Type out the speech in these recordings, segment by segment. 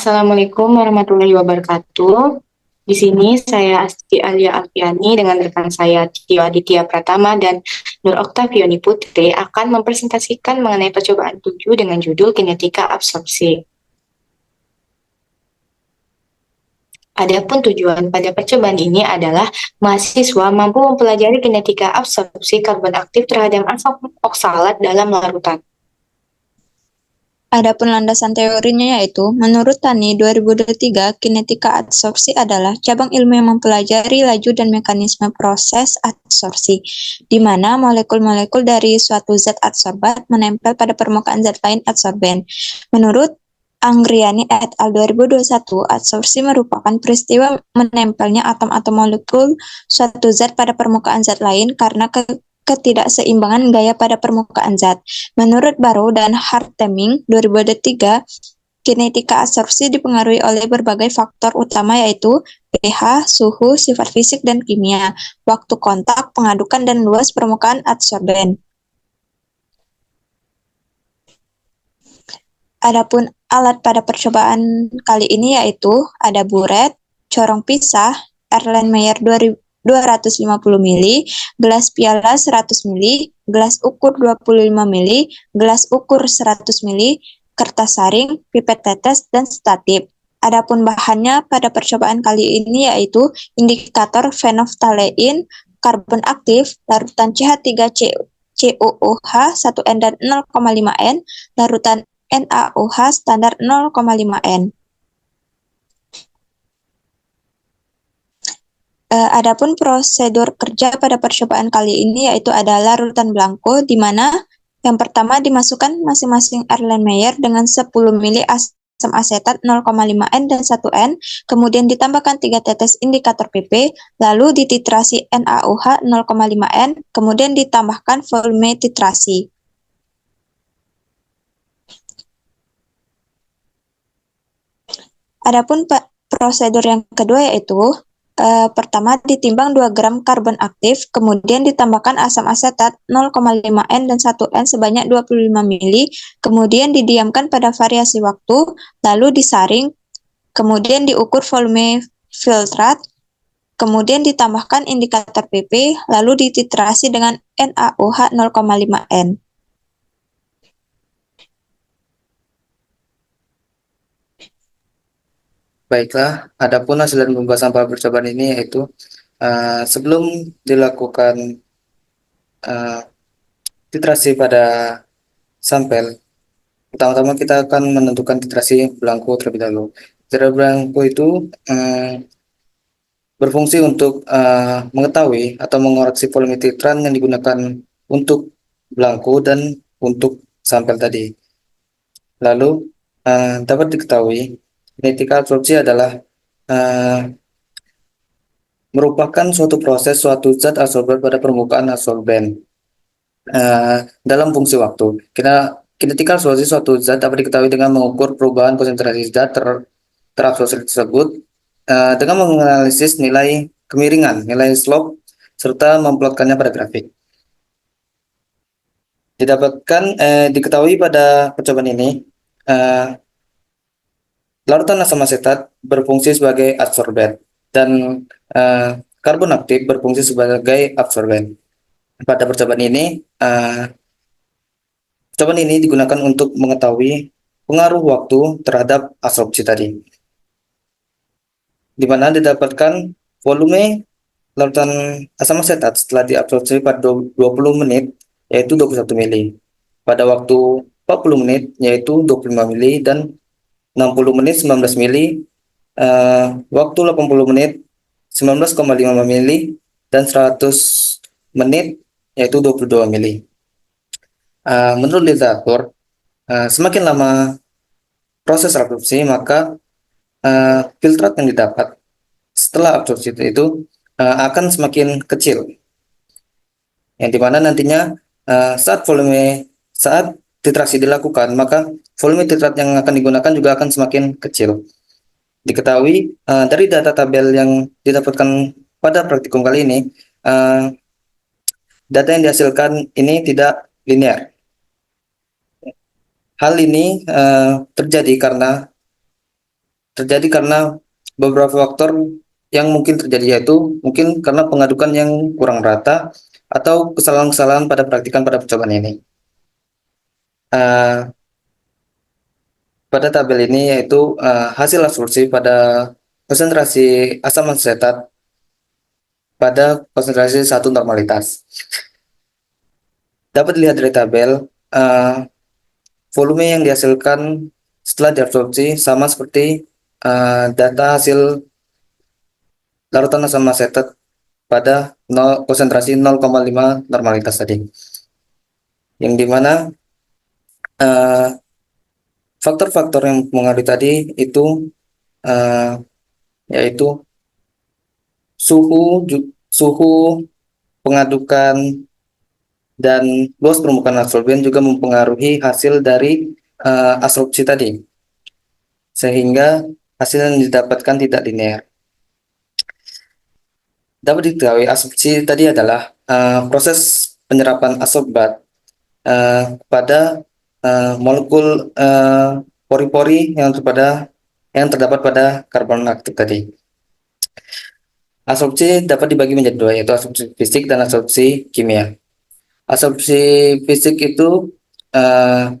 Assalamualaikum warahmatullahi wabarakatuh. Di sini saya Asti Alia Alfiani dengan rekan saya Tio Aditya Pratama dan Nur Oktaviani Putri akan mempresentasikan mengenai percobaan 7 dengan judul kinetika absorpsi. Adapun tujuan pada percobaan ini adalah mahasiswa mampu mempelajari kinetika absorpsi karbon aktif terhadap asam oksalat dalam larutan. Adapun landasan teorinya yaitu, menurut Tani 2023, kinetika adsorpsi adalah cabang ilmu yang mempelajari laju dan mekanisme proses adsorpsi, di mana molekul-molekul dari suatu zat adsorbat menempel pada permukaan zat lain adsorben. Menurut Anggriani et al. 2021, adsorpsi merupakan peristiwa menempelnya atom-atom molekul suatu zat pada permukaan zat lain karena ketidakseimbangan gaya pada permukaan zat. Menurut Barrow dan Harteming 2003, kinetika adsorpsi dipengaruhi oleh berbagai faktor utama yaitu pH, suhu, sifat fisik dan kimia, waktu kontak, pengadukan, dan luas permukaan adsorben. Adapun alat pada percobaan kali ini yaitu ada buret, corong pisah, Erlenmeyer 250 mili, gelas piala 100 mili, gelas ukur 25 mili, gelas ukur 100 mili, kertas saring, pipet tetes, dan statip. Adapun bahannya pada percobaan kali ini yaitu indikator fenoftalein, karbon aktif, larutan CH3COOH 1N dan 0,5 N, larutan NaOH standar 0,5 N. Adapun prosedur kerja pada percobaan kali ini yaitu ada larutan blanko, di mana yang pertama dimasukkan masing-masing Erlenmeyer dengan 10 mili asam asetat 0,5 N dan 1 N, kemudian ditambahkan 3 tetes indikator PP, lalu dititrasi NaOH 0,5 N, kemudian ditambahkan volume titrasi. Adapun prosedur yang kedua yaitu pertama ditimbang 2 gram karbon aktif, kemudian ditambahkan asam asetat 0,5 N dan 1 N sebanyak 25 mili, kemudian didiamkan pada variasi waktu, lalu disaring, kemudian diukur volume filtrat, kemudian ditambahkan indikator PP, lalu dititrasi dengan NaOH 0,5 N. Baiklah, adapun hasil dan pembahasan pada percobaan ini yaitu sebelum dilakukan titrasi pada sampel, pertama-tama kita akan menentukan titrasi belangko terlebih dahulu. Titrasi belangko itu berfungsi untuk mengetahui atau mengoreksi volume titran yang digunakan untuk belangko dan untuk sampel tadi. Lalu dapat diketahui kinetika absorpsi adalah merupakan suatu proses suatu zat adsorban pada permukaan adsorben dalam fungsi waktu. Kinetika absorpsi suatu zat dapat diketahui dengan mengukur perubahan konsentrasi zat terabsorpsi tersebut dengan menganalisis nilai kemiringan, nilai slope, serta memplotkannya pada grafik. Diketahui pada percobaan ini, larutan asam asetat berfungsi sebagai adsorben dan karbon aktif berfungsi sebagai absorben. Pada percobaan ini digunakan untuk mengetahui pengaruh waktu terhadap absorpsi tadi, di mana didapatkan volume larutan asam asetat setelah diabsorpsi pada 20 menit yaitu 21 mili, pada waktu 40 menit yaitu 25 mili, dan 60 menit 19 mili, waktu 80 menit 19,5 mili, dan 100 menit yaitu 22 mili. Menurut literatur, semakin lama proses absorpsi, maka filtrat yang didapat setelah absorpsi itu akan semakin kecil, yang dimana nantinya saat titrasi dilakukan, maka volume titrat yang akan digunakan juga akan semakin kecil. Diketahui dari data tabel yang didapatkan pada praktikum kali ini, data yang dihasilkan ini tidak linear. Hal ini terjadi karena terjadi karena beberapa faktor yang mungkin terjadi, yaitu mungkin karena pengadukan yang kurang merata atau kesalahan-kesalahan pada praktikan pada percobaan ini. Eh, Pada tabel ini yaitu hasil absorpsi pada konsentrasi asam asetat pada konsentrasi satu normalitas. Dapat dilihat dari tabel, eh, volume yang dihasilkan setelah diabsorpsi sama seperti data hasil larutan asam asetat pada konsentrasi 0,5 normalitas tadi. Yang dimana eh, faktor-faktor yang mempengaruhi tadi itu eh, yaitu suhu, pengadukan, dan luas permukaan absorben juga mempengaruhi hasil dari absorpsi tadi, sehingga hasil yang didapatkan tidak linear. Dapat diketahui absorpsi tadi adalah proses penyerapan adsorbat pada molekul pori-pori yang terdapat pada karbon aktif tadi. Absorpsi dapat dibagi menjadi dua, yaitu absorpsi fisik dan absorpsi kimia. Absorpsi fisik itu uh,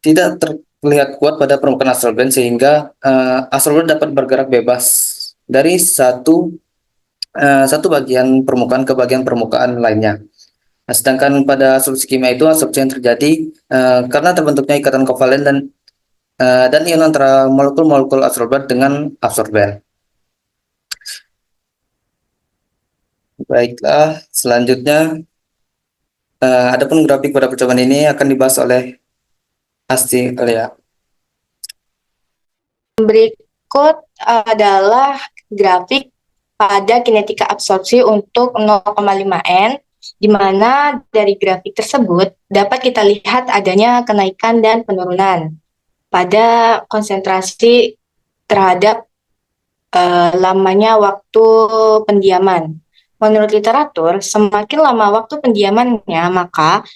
tidak terlihat kuat pada permukaan absorben, sehingga absorben dapat bergerak bebas dari satu bagian permukaan ke bagian permukaan lainnya. Nah, sedangkan pada absorpsi kimia itu absorpsi yang terjadi karena terbentuknya ikatan kovalen dan ion antara molekul-molekul absorbat dengan absorber. Baiklah, selanjutnya adapun grafik pada percobaan ini akan dibahas oleh Asti Alia. Berikut adalah grafik pada kinetika absorpsi untuk 0,5 N, di mana dari grafik tersebut dapat kita lihat adanya kenaikan dan penurunan pada konsentrasi terhadap lamanya waktu pendiaman. Menurut literatur, semakin lama waktu pendiamannya, maka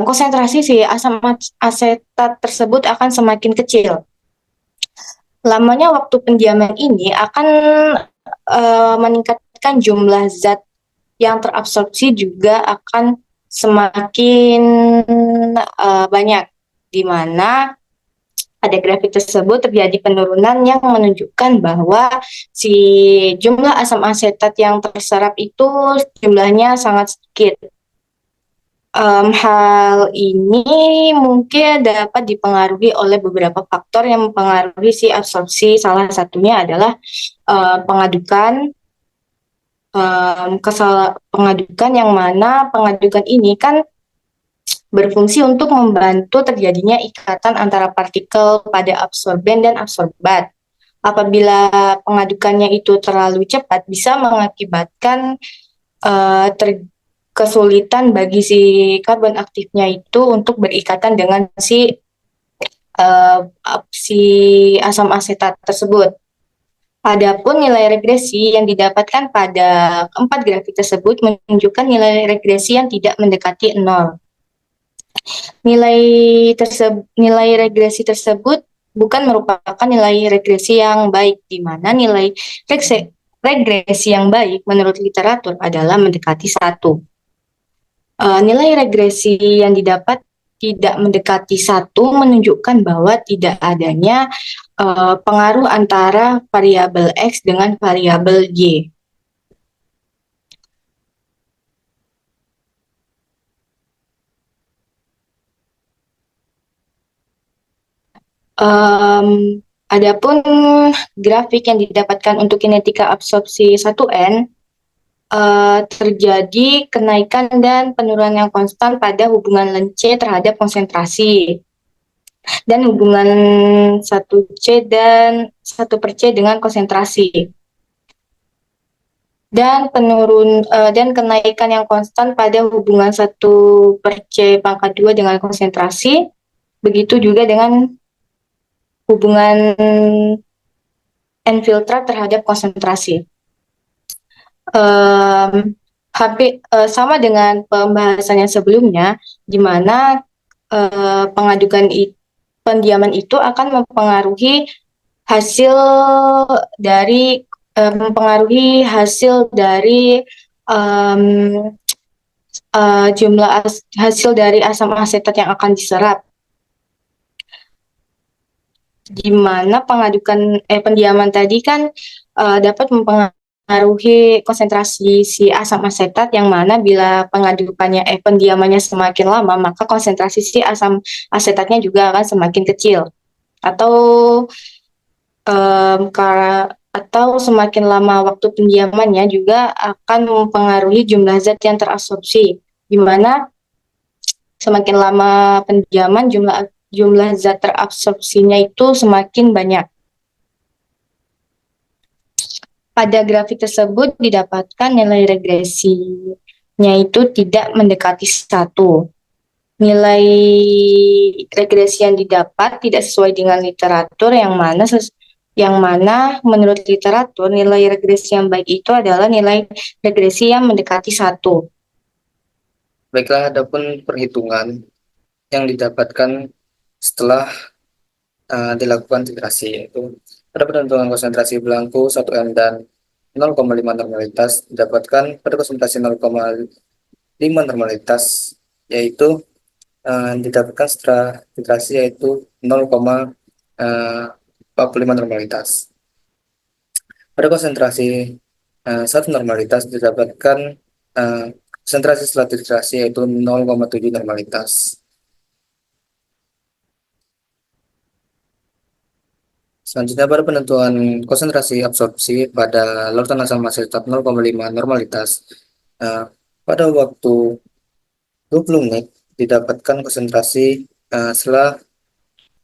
konsentrasi si asam asetat tersebut akan semakin kecil. Lamanya waktu pendiaman ini akan meningkatkan jumlah zat yang terabsorpsi juga akan semakin banyak, di mana pada grafik tersebut terjadi penurunan yang menunjukkan bahwa si jumlah asam asetat yang terserap itu jumlahnya sangat sedikit. Hal ini mungkin dapat dipengaruhi oleh beberapa faktor yang mempengaruhi si absorpsi. Salah satunya adalah pengadukan, pengadukan yang mana pengadukan ini kan berfungsi untuk membantu terjadinya ikatan antara partikel pada absorben dan absorbat. Apabila pengadukannya itu terlalu cepat, bisa mengakibatkan kesulitan bagi si karbon aktifnya itu untuk berikatan dengan si asam asetat tersebut. Adapun nilai regresi yang didapatkan pada keempat grafik tersebut menunjukkan nilai regresi yang tidak mendekati 0. Nilai regresi tersebut bukan merupakan nilai regresi yang baik, di mana nilai regresi yang baik menurut literatur adalah mendekati 1. Nilai regresi yang didapat tidak mendekati 1 menunjukkan bahwa tidak adanya pengaruh antara variabel X dengan variabel Y. Adapun grafik yang didapatkan untuk kinetika absorpsi 1N, terjadi kenaikan dan penurunan yang konstan pada hubungan len C terhadap konsentrasi, dan hubungan 1C dan 1/C dengan konsentrasi, dan dan kenaikan yang konstan pada hubungan 1/C pangkat 2 dengan konsentrasi, begitu juga dengan hubungan N filtrat terhadap konsentrasi. Sama dengan pembahasan yang sebelumnya, di mana pendiaman itu akan mempengaruhi hasil dari mempengaruhi hasil dari em, hasil dari asam asetat yang akan diserap, di mana pendiaman tadi kan dapat mempengaruhi konsentrasi si asam asetat, yang mana bila pendiamannya semakin lama, maka konsentrasi si asam asetatnya juga akan semakin kecil, atau semakin lama waktu pendiamannya juga akan mempengaruhi jumlah zat yang terabsorpsi, di mana semakin lama pendiaman, jumlah zat terabsorpsinya itu semakin banyak. Pada grafik tersebut didapatkan nilai regresinya itu tidak mendekati 1. Nilai regresi yang didapat tidak sesuai dengan literatur, yang mana menurut literatur nilai regresi yang baik itu adalah nilai regresi yang mendekati 1. Baiklah, adapun perhitungan yang didapatkan setelah dilakukan titrasi, yaitu pada penentuan konsentrasi belangko 1M dan 0,5 normalitas didapatkan pada konsentrasi 0,5 normalitas, yaitu didapatkan setelah titrasi, yaitu 0,45 normalitas. Pada konsentrasi 1 normalitas didapatkan konsentrasi setelah titrasi, yaitu 0,7 normalitas. Selanjutnya, pada penentuan konsentrasi absorpsi pada larutan asam asetat 0,5 normalitas, pada waktu 20 menit didapatkan konsentrasi setelah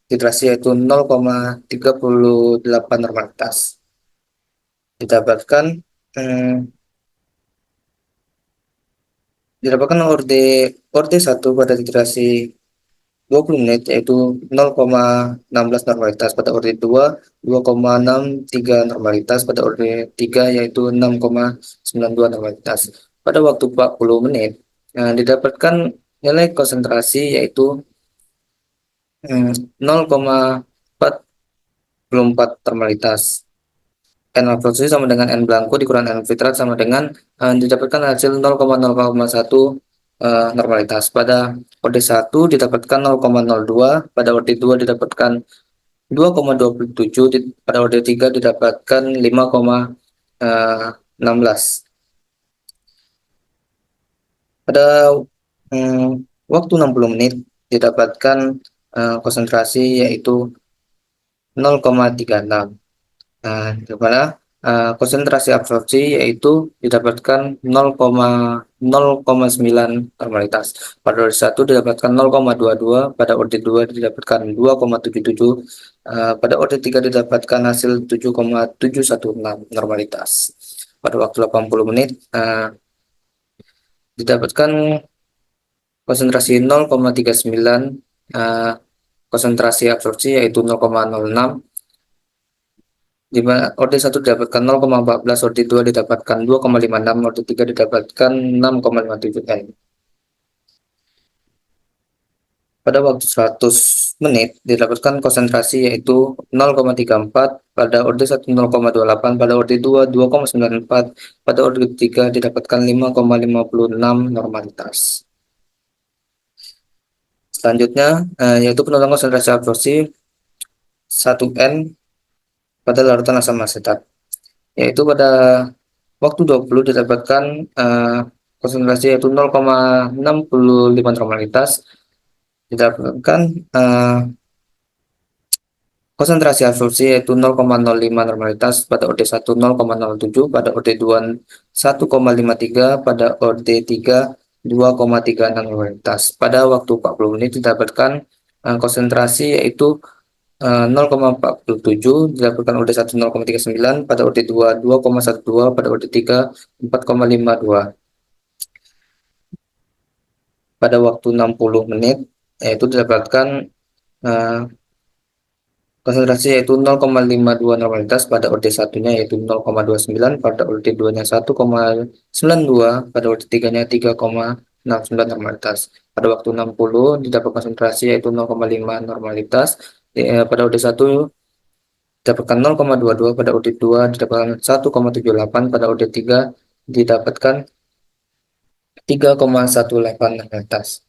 titrasi, yaitu 0,38 normalitas. Didapatkan orde 1 pada titrasi 20 menit, yaitu 0,16 normalitas. Pada orde 2, 2,63 normalitas. Pada orde 3, yaitu 6,92 normalitas. Pada waktu 40 menit, didapatkan nilai konsentrasi, yaitu 0,44 normalitas. N absorpsi sama dengan N blanko dikurangi N filtrat sama dengan didapatkan hasil 0,01 normalitas. Pada orde 1 didapatkan 0,02, pada orde 2 didapatkan 2,27, pada orde 3 didapatkan 5,16. Pada waktu 60 menit didapatkan konsentrasi, yaitu 0,36. Di mana konsentrasi absorpsi yaitu didapatkan 0,9 normalitas. Pada orde 1 didapatkan 0,22, pada orde 2 didapatkan 2,77, pada orde 3 didapatkan hasil 7,716 normalitas. Pada waktu 80 menit didapatkan konsentrasi 0,39, konsentrasi absorpsi yaitu 0,06, di mana orde 1 didapatkan 0,14, orde 2 didapatkan 2,56, orde 3 didapatkan 6,57 N. Pada waktu 100 menit didapatkan konsentrasi yaitu 0,34, pada orde 1 0,28, pada orde 2 2,94, pada orde 3 didapatkan 5,56 normalitas. Selanjutnya yaitu penentuan konsentrasi absorpsi 1N pada larutan asam asetat, yaitu pada waktu 20 didapatkan konsentrasi yaitu 0,65 normalitas. Didapatkan konsentrasi absorpsi yaitu 0,05 normalitas. Pada orde 1 0,07, pada orde 2 1,53, pada orde 3 2,36 normalitas. Pada waktu 40 menit didapatkan konsentrasi yaitu 0,47, didapatkan orde 1 0,39, pada orde 2 2,12, pada orde 3 4,52. Pada waktu 60 menit yaitu didapatkan konsentrasi yaitu 0,52 normalitas. Pada orde 1-nya yaitu 0,29, pada orde 2-nya 1,92, pada orde 3-nya 3,69 normalitas. Pada waktu 60 didapat konsentrasi yaitu 0,5 normalitas. Pada orde 1 didapatkan 0,22, pada audit 2 didapatkan 1,78, pada audit 3 didapatkan 3,18 normalitas.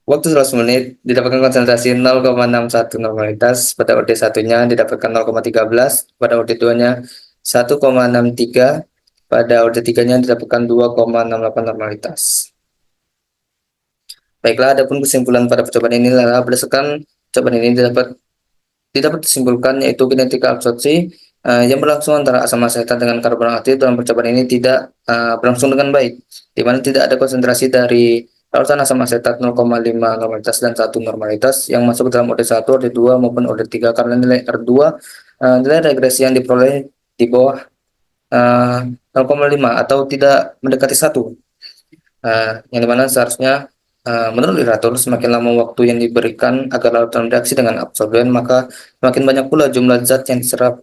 Waktu 100 menit didapatkan konsentrasi 0,61 normalitas, pada audit 1-nya didapatkan 0,13, pada audit 2-nya 1,63, pada audit 3-nya didapatkan 2,68 normalitas. Baiklah, adapun kesimpulan pada percobaan ini adalah berdasarkan percobaan ini didapat disimpulkan yaitu kinetika absorpsi yang berlangsung antara asam asetat dengan karbon aktif dalam percobaan ini tidak berlangsung dengan baik, di mana tidak ada konsentrasi dari larutan asam asetat 0,5 normalitas dan 1 normalitas yang masuk ke dalam audit 1, audit 2 maupun audit 3 karena nilai R2 nilai regresi yang diperoleh di bawah 0,5 atau tidak mendekati 1. Yang dimana seharusnya menurut literatur semakin lama waktu yang diberikan agar larutan bereaksi dengan absorben, maka semakin banyak pula jumlah zat yang diserap,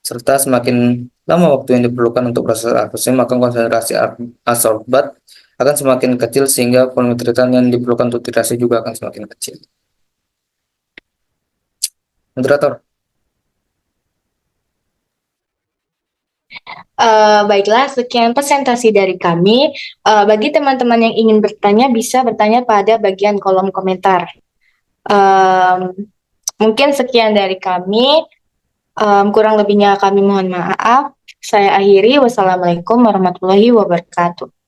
serta semakin lama waktu yang diperlukan untuk proses absorpsi, maka konsentrasi adsorbat akan semakin kecil sehingga volume treatan yang diperlukan untuk titrasi juga akan semakin kecil. Moderator. Baiklah, sekian presentasi dari kami. Bagi teman-teman yang ingin bertanya, bisa bertanya pada bagian kolom komentar. Mungkin sekian dari kami. Kurang lebihnya kami mohon maaf. Saya akhiri. Wassalamualaikum warahmatullahi wabarakatuh.